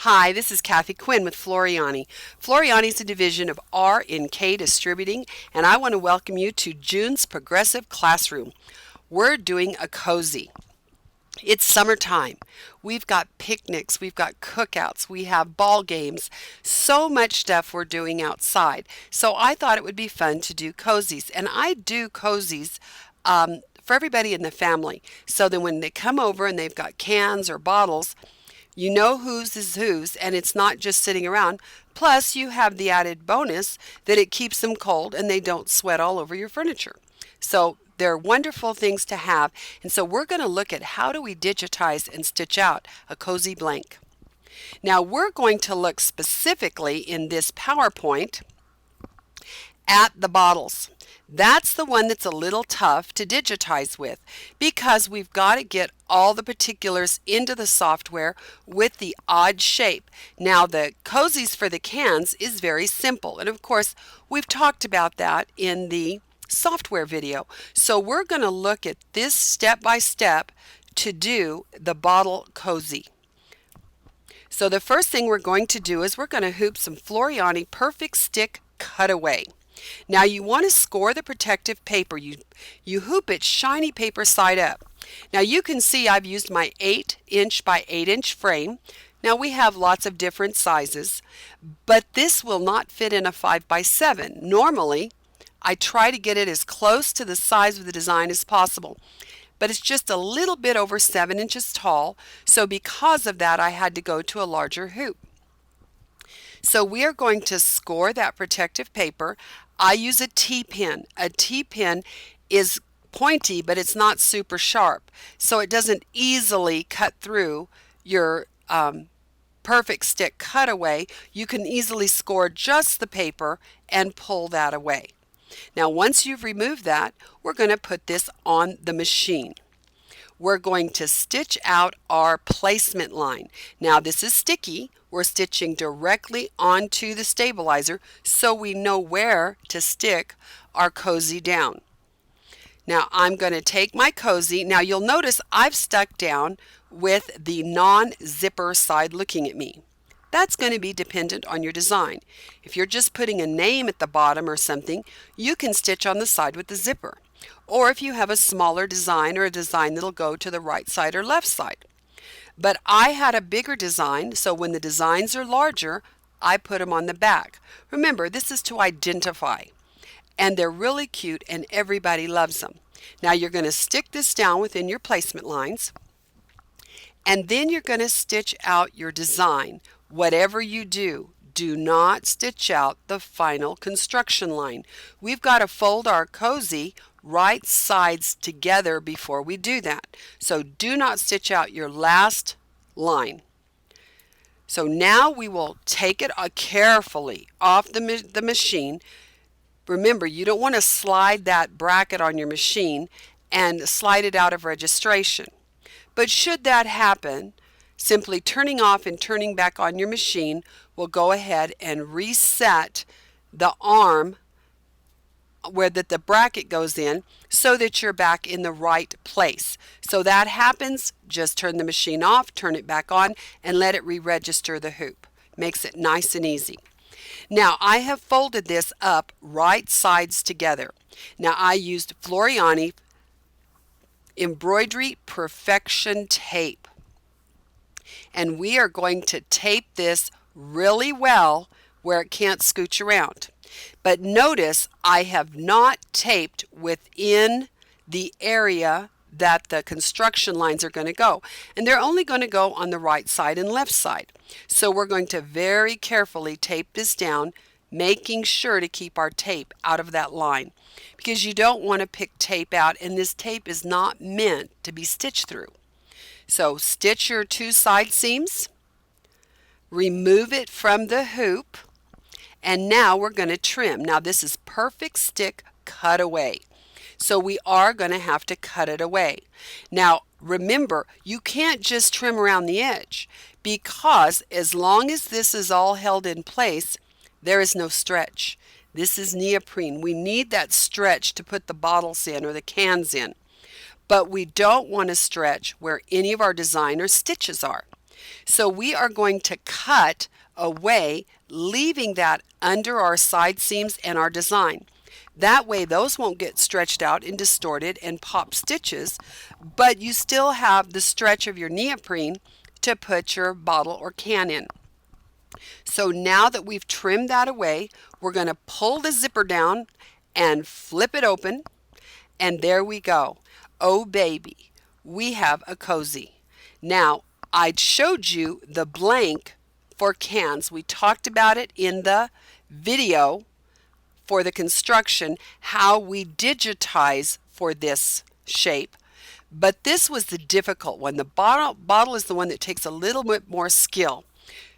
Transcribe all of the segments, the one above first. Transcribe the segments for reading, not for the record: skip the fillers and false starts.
Hi, this is Kathy Quinn with Floriani. Floriani is a division of R&K Distributing, and I want to welcome you to June's Progressive Classroom. We're doing a cozy. It's summertime. We've got picnics, we've got cookouts, we have ball games, so much stuff we're doing outside. So I thought it would be fun to do cozies, and I do cozies for everybody in the family. So then when they come over and they've got cans or bottles, you know whose is whose, and it's not just sitting around. Plus, you have the added bonus that it keeps them cold and they don't sweat all over your furniture. So they're wonderful things to have. And so we're going to look at how do we digitize and stitch out a cozy blank. Now we're going to look specifically in this PowerPoint at the bottles. That's the one that's a little tough to digitize with because we've got to get all the particulars into the software with the odd shape. Now the cozies for the cans is very simple, and of course we've talked about that in the software video. So we're going to look at this step by step to do the bottle cozy. So the first thing we're going to do is we're going to hoop some Floriani Perfect Stick Cutaway. Now you want to score the protective paper. You hoop it shiny paper side up. Now you can see I've used my 8" by 8" frame. Now we have lots of different sizes, but this will not fit in a 5x7. Normally, I try to get it as close to the size of the design as possible, but it's just a little bit over 7 inches tall, so because of that I had to go to a larger hoop. So we are going to score that protective paper. I use a T-pin. A T-pin is pointy, but it's not super sharp, so it doesn't easily cut through your perfect stick cutaway. You can easily score just the paper and pull that away. Now once you've removed that, we're going to put this on the machine. We're going to stitch out our placement line. Now this is sticky. We're stitching directly onto the stabilizer so we know where to stick our cozy down. Now I'm going to take my cozy. Now you'll notice I've stuck down with the non-zipper side looking at me. That's going to be dependent on your design. If you're just putting a name at the bottom or something, you can stitch on the side with the zipper. Or if you have a smaller design or a design that'll go to the right side or left side. But I had a bigger design, so when the designs are larger, I put them on the back. Remember, this is to identify. And they're really cute and everybody loves them. Now you're going to stick this down within your placement lines. And then you're going to stitch out your design. Whatever you do, do not stitch out the final construction line. We've got to fold our cozy right sides together before we do that. So do not stitch out your last line. So now we will take it carefully off the machine. Remember, you don't want to slide that bracket on your machine and slide it out of registration. But should that happen, simply turning off and turning back on your machine will go ahead and reset the arm where the bracket goes in so that you're back in the right place. So that happens, just turn the machine off, turn it back on, and let it re-register the hoop. Makes it nice and easy. Now I have folded this up right sides together. Now I used Floriani Embroidery Perfection tape. And we are going to tape this really well where it can't scooch around. But notice I have not taped within the area that the construction lines are going to go. And they're only going to go on the right side and left side. So we're going to very carefully tape this down, making sure to keep our tape out of that line. Because you don't want to pick tape out, and this tape is not meant to be stitched through. So stitch your two side seams, remove it from the hoop, and now we're going to trim. Now this is perfect stick cutaway, so we are going to have to cut it away. Now remember, you can't just trim around the edge because as long as this is all held in place, there is no stretch. This is neoprene. We need that stretch to put the bottles in or the cans in. But we don't want to stretch where any of our designer stitches are. So we are going to cut away, leaving that under our side seams and our design. That way those won't get stretched out and distorted and pop stitches, but you still have the stretch of your neoprene to put your bottle or can in. So now that we've trimmed that away, we're going to pull the zipper down and flip it open, and there we go. Oh baby, we have a cozy. Now, I showed you the blank for cans. We talked about it in the video for the construction, how we digitize for this shape. But this was the difficult one. The bottle is the one that takes a little bit more skill.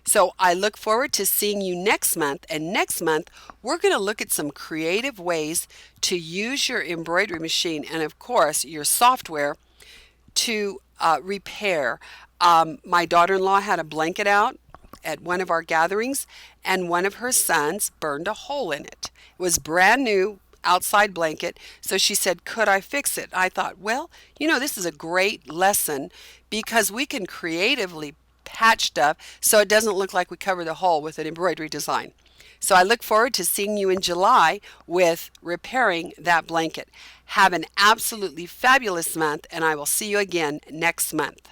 So I look forward to seeing you next month. And next month, we're going to look at some creative ways to use your embroidery machine and, of course, your software to repair. My daughter-in-law had a blanket out at one of our gatherings, and one of her sons burned a hole in it. It was brand new outside blanket, so she said, could I fix it? I thought, well, this is a great lesson because we can creatively patch stuff so it doesn't look like we covered the hole with an embroidery design. So I look forward to seeing you in July with repairing that blanket. Have an absolutely fabulous month, and I will see you again next month.